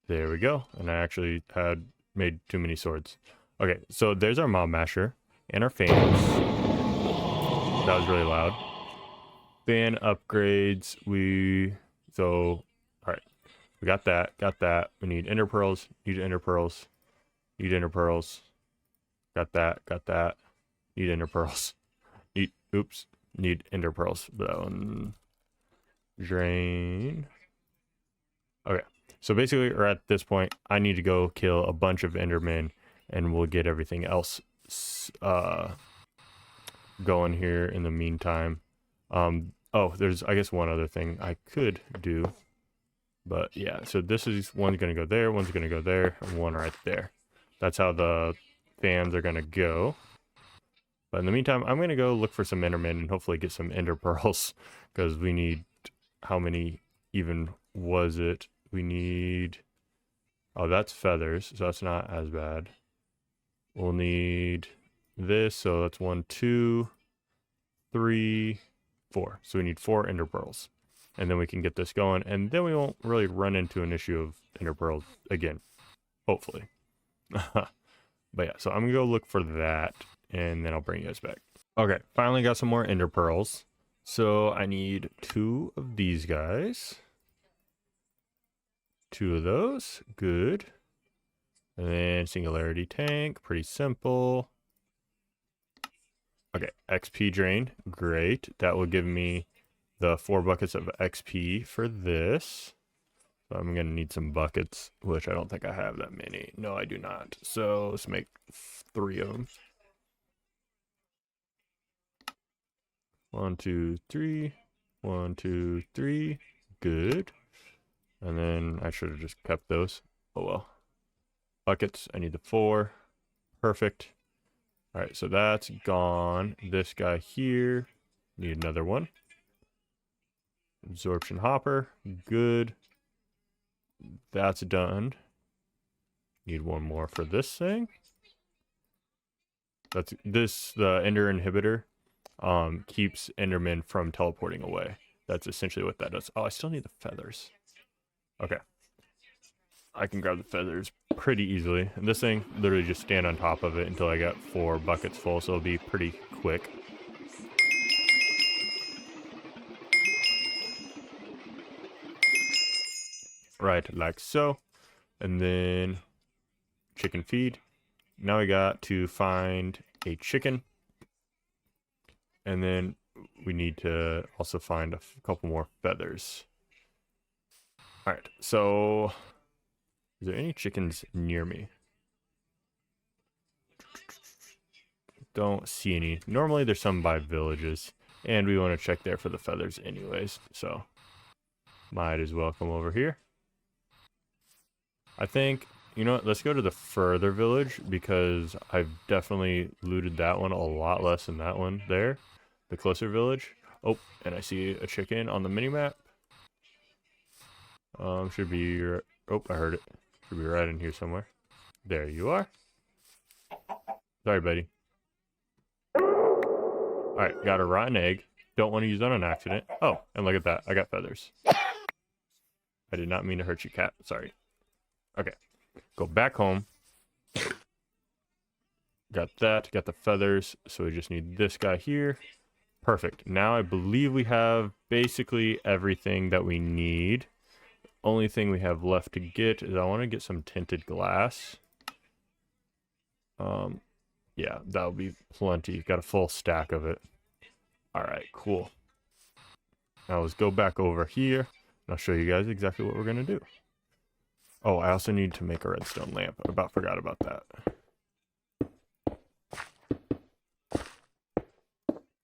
There we go. And I actually had made too many swords. Okay, so there's our mob masher and our fans. That was really loud. Fan upgrades. We So, all right. We got that. Got that. We need ender pearls. Need ender pearls. Need ender pearls. Got that. Got that. Need ender pearls. Need, oops. Need ender pearls. Drain. Okay. So basically, or at this point, I need to go kill a bunch of endermen, and we'll get everything else going here in the meantime. Oh, there's, I guess, one other thing I could do. But yeah, so this is, one's going to go there, one's going to go there, and one right there. That's how the fans are going to go. But in the meantime, I'm going to go look for some endermen and hopefully get some ender pearls. Because we need, how many even was it? We need, oh, that's feathers, so that's not as bad. We'll need this, so that's 1, 2, 3, 4. So we need 4 ender pearls. And then we can get this going, and then we won't really run into an issue of ender pearls again. Hopefully. But yeah, so I'm gonna go look for that, and then I'll bring you guys back. Okay, finally got some more ender pearls. So I need 2 of these guys. 2 of those, good. And then singularity tank, pretty simple. Okay, XP drain, great. That will give me the 4 buckets of XP for this. So I'm gonna need some buckets, which I don't think I have that many. No, I do not. So let's make 3 of them. 1, 2, 3. 1, 2, 3. Good. And then I should have just kept those. Oh well. Buckets, I need the 4. Perfect. All right, so that's gone. This guy here, need another one. Absorption hopper, good. That's done. Need one more for this thing. That's this, the ender inhibitor keeps endermen from teleporting away. That's essentially what that does. Oh, I still need the feathers. Okay. I can grab the feathers pretty easily. And this thing, literally just stand on top of it until I get 4 buckets full, so it'll be pretty quick. Right, like so. And then chicken feed. Now we got to find a chicken. And then we need to also find a couple more feathers. All right, so is there any chickens near me? Don't see any. Normally there's some by villages, and we want to check there for the feathers anyways, so might as well come over here. I think, you know what, let's go to the further village, because I've definitely looted that one a lot less than that one there, the closer village. Oh, and I see a chicken on the minimap. Should be, oh, I heard it. Should be right in here somewhere. There you are. Sorry, buddy. Alright, got a rotten egg. Don't want to use that on accident. Oh, and look at that. I got feathers. I did not mean to hurt you, cat. Sorry. Okay. Go back home. Got that. Got the feathers. So we just need this guy here. Perfect. Now I believe we have basically everything that we need. Only thing we have left to get is I want to get some tinted glass. Yeah, that'll be plenty. Got a full stack of it. All right, cool. Now let's go back over here, and I'll show you guys exactly what we're gonna do. Oh, I also need to make a redstone lamp. I forgot about that.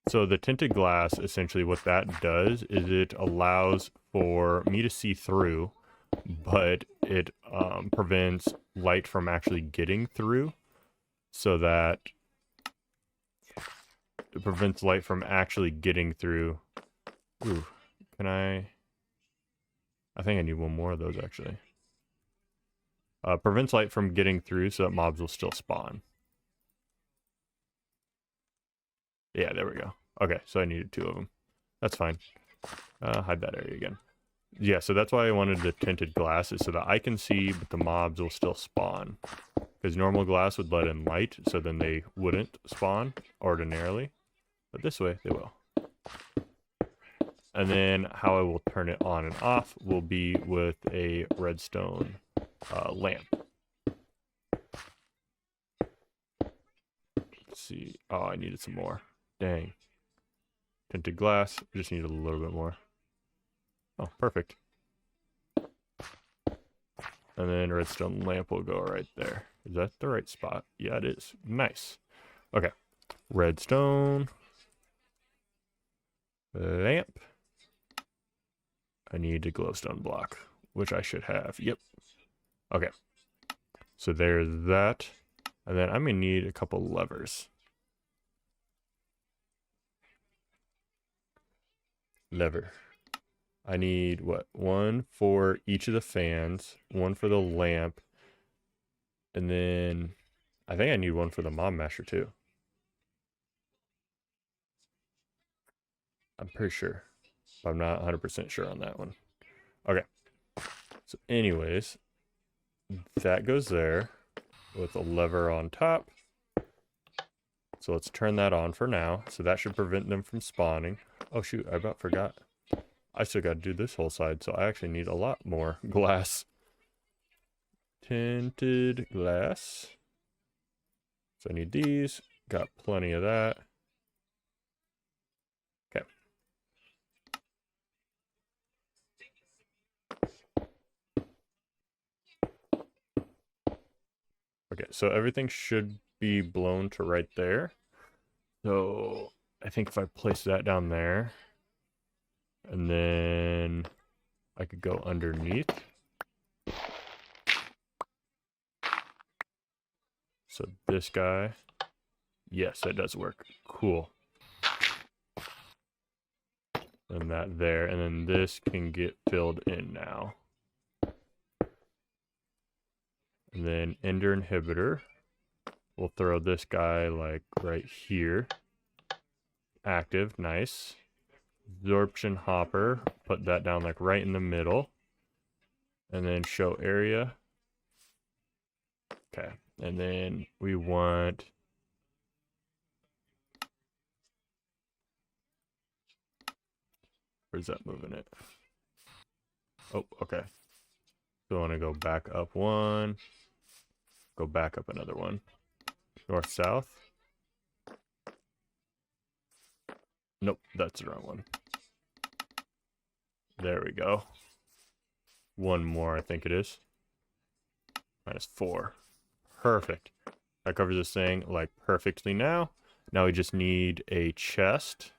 So the tinted glass, essentially what that does is it allows for me to see through, but it prevents light from actually getting through, so that it prevents light from actually getting through. Ooh, can I think I need one more of those actually. Prevents light from getting through so that mobs will still spawn. Yeah, there we go. Okay, so I needed 2 of them. That's fine. Hide that area again. Yeah, so that's why I wanted the tinted glasses, so that I can see, but the mobs will still spawn. Because normal glass would let in light, so then they wouldn't spawn ordinarily. But this way, they will. And then how I will turn it on and off will be with a redstone lamp. Let's see. Oh, I needed some more. Dang. Tinted glass. Just need a little bit more. Oh, perfect. And then redstone lamp will go right there. Is that the right spot? Yeah, it is. Nice. Okay. Redstone. Lamp. I need a glowstone block, which I should have. Yep. Okay. So there's that. And then I'm going to need a couple levers. Lever. I need, what, one for each of the fans, one for the lamp, and then I think I need one for the mob masher too. I'm pretty sure, but I'm not 100% sure on that one. Okay. So anyways, that goes there with a lever on top. So let's turn that on for now. So that should prevent them from spawning. Oh shoot, I about forgot. I still got to do this whole side, so I actually need a lot more glass. Tinted glass. So I need these. Got plenty of that. Okay. Okay, so everything should be blown to right there. So I think if I place that down there, and then I could go underneath. So this guy, yes, that does work. Cool. And that there, and then this can get filled in now. And then ender inhibitor, we'll throw this guy like right here. Active, nice. Absorption hopper, put that down like right in the middle. And then show area. Okay, and then we want where's that moving it? Oh, okay. So I want to go back up one, go back up another one. North, south. Nope, that's the wrong one. There we go. One more, I think it is. -4. Perfect. That covers this thing like perfectly now. Now we just need a chest.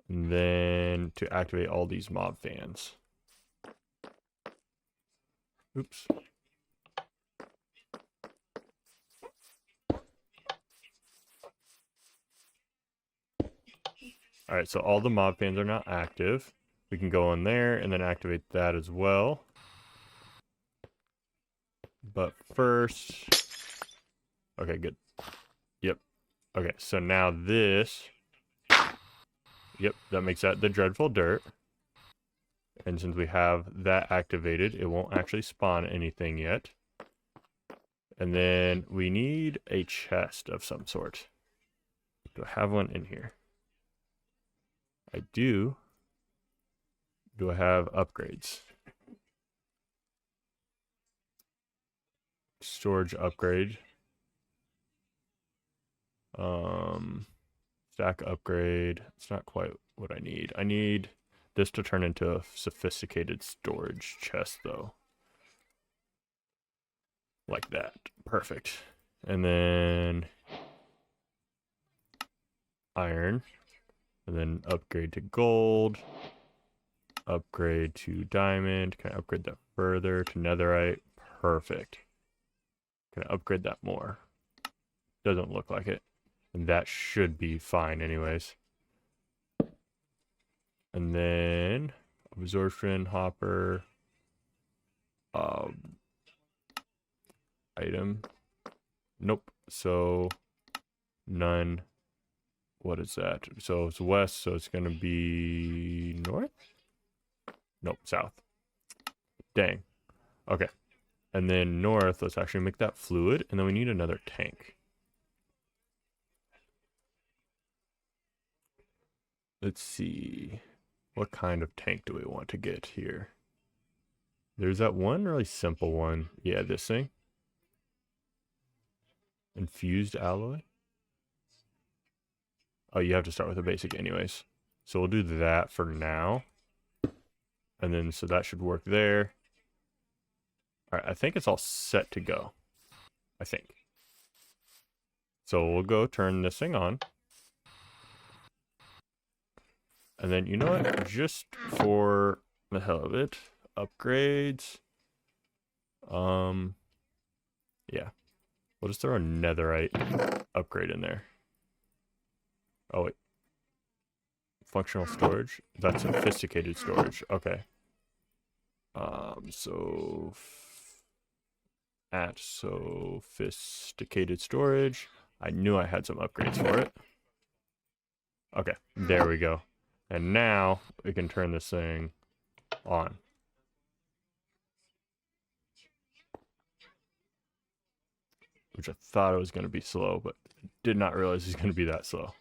And then to activate all these mob fans. Oops. All right, so all the mob fans are now active. We can go in there and then activate that as well. But first, okay, good. Yep. Okay, so now this, yep, that makes that the dreadful dirt. And since we have that activated, it won't actually spawn anything yet. And then we need a chest of some sort. Do I have one in here? I do. Do I have upgrades? Storage upgrade. Stack upgrade. It's not quite what I need. I need this to turn into a sophisticated storage chest though. Like that. Perfect. And then iron. And then upgrade to gold. Upgrade to diamond. Can I upgrade that further to netherite? Perfect. Can I upgrade that more? Doesn't look like it. And that should be fine anyways. And then absorption hopper. Item. Nope. So none. What is that? So it's west, so it's gonna be north? Nope, south. Dang. Okay. And then north, let's actually make that fluid, and then we need another tank. Let's see. What kind of tank do we want to get here? There's that one really simple one. Yeah, this thing. Infused alloy. Oh, you have to start with a basic anyways. So we'll do that for now. And then, so that should work there. All right, I think it's all set to go. I think. So we'll go turn this thing on. And then, you know what? Just for the hell of it, upgrades. Yeah. We'll just throw a netherite upgrade in there. Oh, wait. Functional storage? That's sophisticated storage. Okay. At sophisticated storage. I knew I had some upgrades for it. Okay, there we go. And now we can turn this thing on. Which I thought it was going to be slow, but did not realize it's going to be that slow.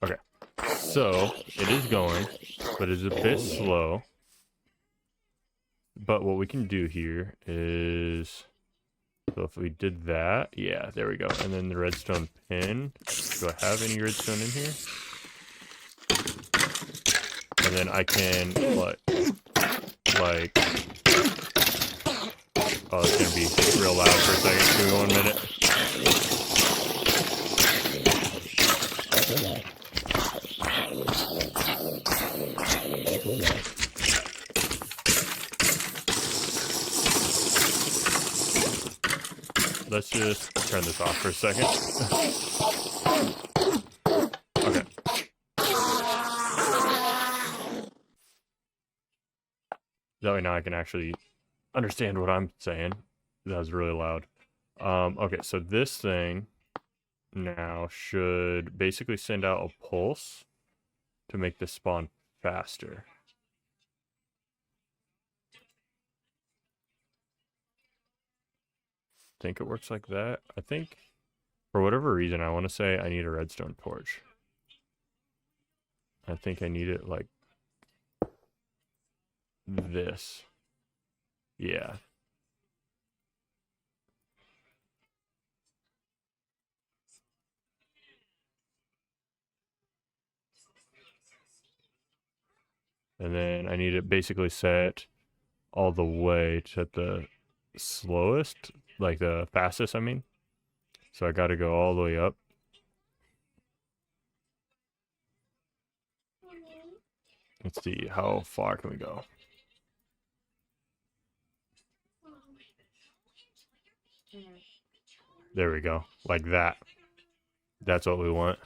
Okay, so it is going, but it's a bit slow. But what we can do here is, so if we did that, yeah, there we go. And then the redstone pin. Do I have any redstone in here? And then I can, oh, it's gonna be real loud for a second. Give me 1 minute. Let's just turn this off for a second. Okay. That way now I can actually understand what I'm saying. That was really loud. Okay, so this thing now should basically send out a pulse to make this spawn faster. I think it works like that. I think, for whatever reason, I want to say I need a redstone torch. I think I need it like this. Yeah. And then I need it basically set all the way to the slowest, like the fastest, I mean. So I got to go all the way up. Let's see, how far can we go? There we go, like that. That's what we want.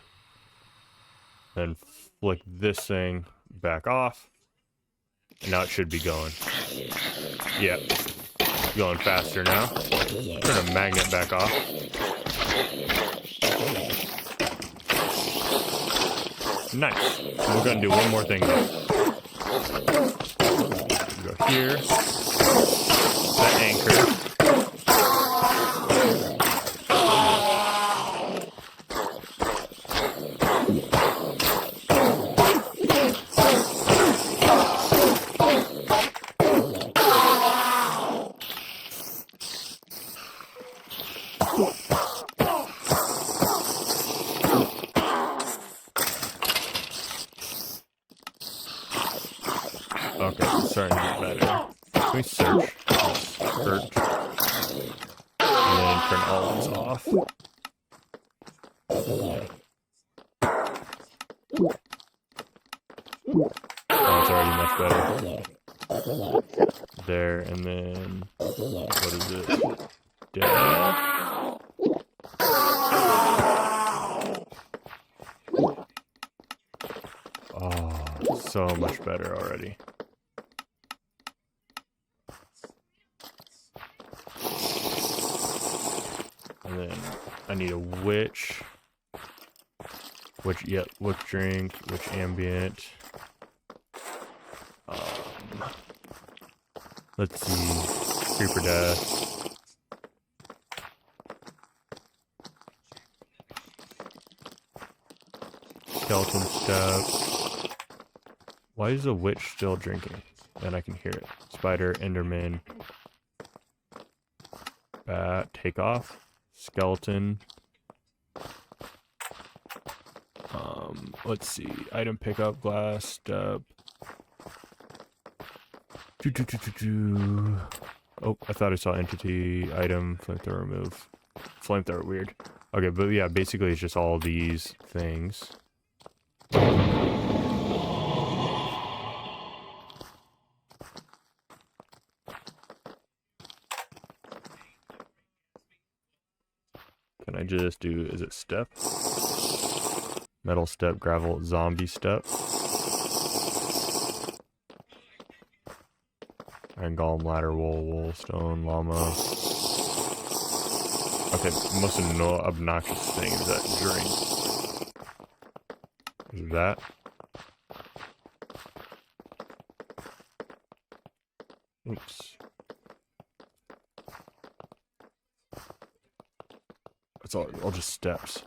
Then flick this thing back off. And now it should be going. Yeah, going faster now. Turn a magnet back off. Nice. And we're gonna do one more thing though. Go here. Set anchor. Okay, it's starting to get better. Can we search? Search. And then turn all this off. Oh, it's already much better. There, and then, what is it? Death. Oh, so much better already. And then I need a witch. Which drink, which ambient. Let's see. Creeper death. skeleton step. Why is the witch still drinking? And I can hear it. Spider, Enderman. Bat, take off. Skeleton. Let's see. Item pickup, glass step. Oh, I thought I saw entity, item, flamethrower remove. Flamethrower, weird. Okay, but yeah, basically it's just all these things. Can I just do, is it step? Metal step, gravel, zombie step. And golem ladder, wool, stone, llama. Okay, most obnoxious thing is that drink. Is that? Oops. That's all just steps.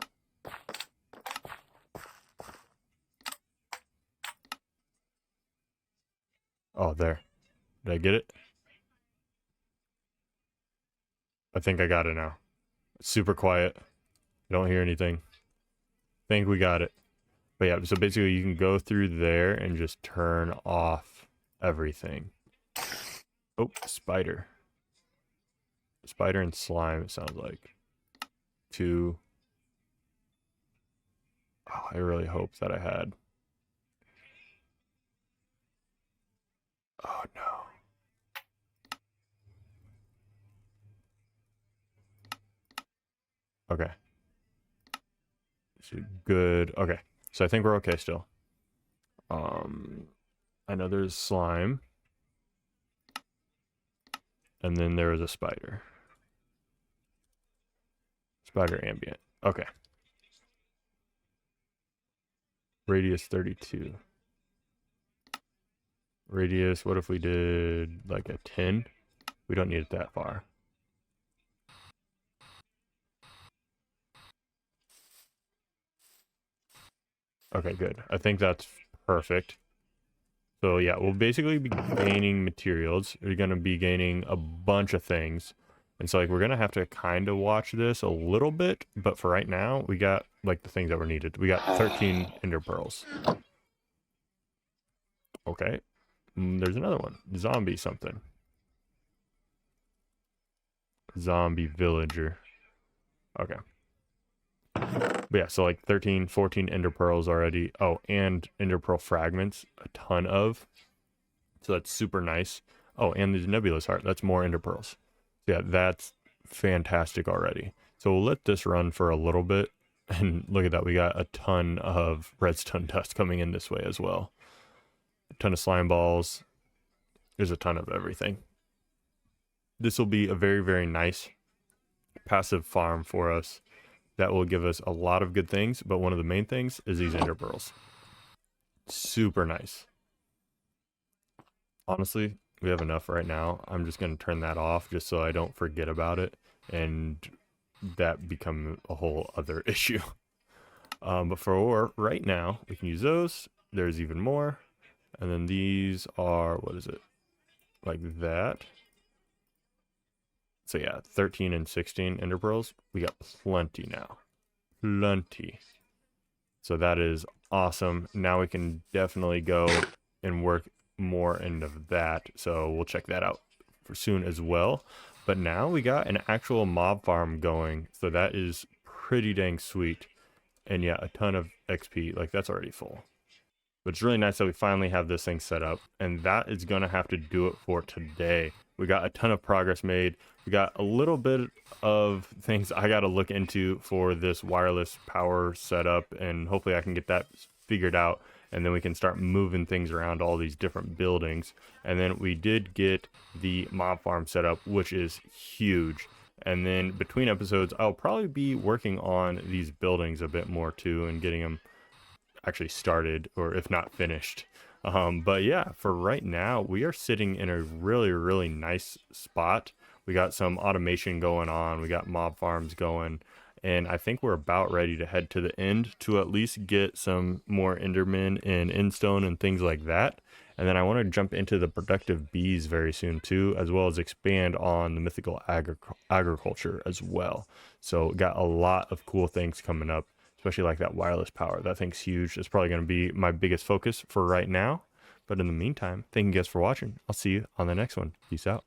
Oh, there. Did I get it? I think I got it now. It's super quiet. I don't hear anything. Think we got it. But yeah, so basically you can go through there and just turn off everything. Oh, spider. Spider and slime, it sounds like. Two. Oh, I really hope that I had. Oh no. Okay. Good. Okay. So I think we're okay still. I know there's slime. And then there was a spider. Spider ambient. Okay. Radius 32. Radius, what if we did like a 10? We don't need it that far. Okay, good. I think that's perfect. So yeah, we'll basically be gaining materials. We're going to be gaining a bunch of things. And so like we're going to have to kind of watch this a little bit, but for right now, we got like the things that were needed. We got 13 ender pearls. Okay. There's another one. Zombie something. Zombie villager. Okay. But yeah, so like 13, 14 ender pearls already. Oh, and ender pearl fragments, a ton of. So that's super nice. Oh, and the nebulous heart, that's more ender pearls. So yeah, that's fantastic already. So we'll let this run for a little bit. And look at that, we got a ton of redstone dust coming in this way as well. A ton of slime balls. There's a ton of everything. This will be a very, very nice passive farm for us. That will give us a lot of good things, but one of the main things is these ender pearls. Super nice. Honestly, we have enough right now. I'm just going to turn that off just so I don't forget about it, and that become a whole other issue. But for right now, we can use those. There's even more. And then these are, what is it? Like that. So yeah, 13 and 16 ender pearls. We got plenty now. Plenty. So that is awesome. Now we can definitely go and work more into that. So we'll check that out for soon as well. But now we got an actual mob farm going. So that is pretty dang sweet. And yeah, a ton of XP. Like that's already full. But it's really nice that we finally have this thing set up. And that is going to have to do it for today. We got a ton of progress made. We got a little bit of things I got to look into for this wireless power setup. And hopefully I can get that figured out. And then we can start moving things around all these different buildings. And then we did get the mob farm set up, which is huge. And then between episodes, I'll probably be working on these buildings a bit more too and getting them actually started, or if not finished. But yeah, for right now, we are sitting in a really, really nice spot. We got some automation going on. We got mob farms going. and I think we're about ready to head to the end to at least get some more Endermen and Endstone and things like that. And then I want to jump into the productive bees very soon too, as well as expand on the mythical agriculture as well. So got a lot of cool things coming up, especially like that wireless power. That thing's huge. It's probably going to be my biggest focus for right now. But in the meantime, thank you guys for watching. I'll see you on the next one. Peace out.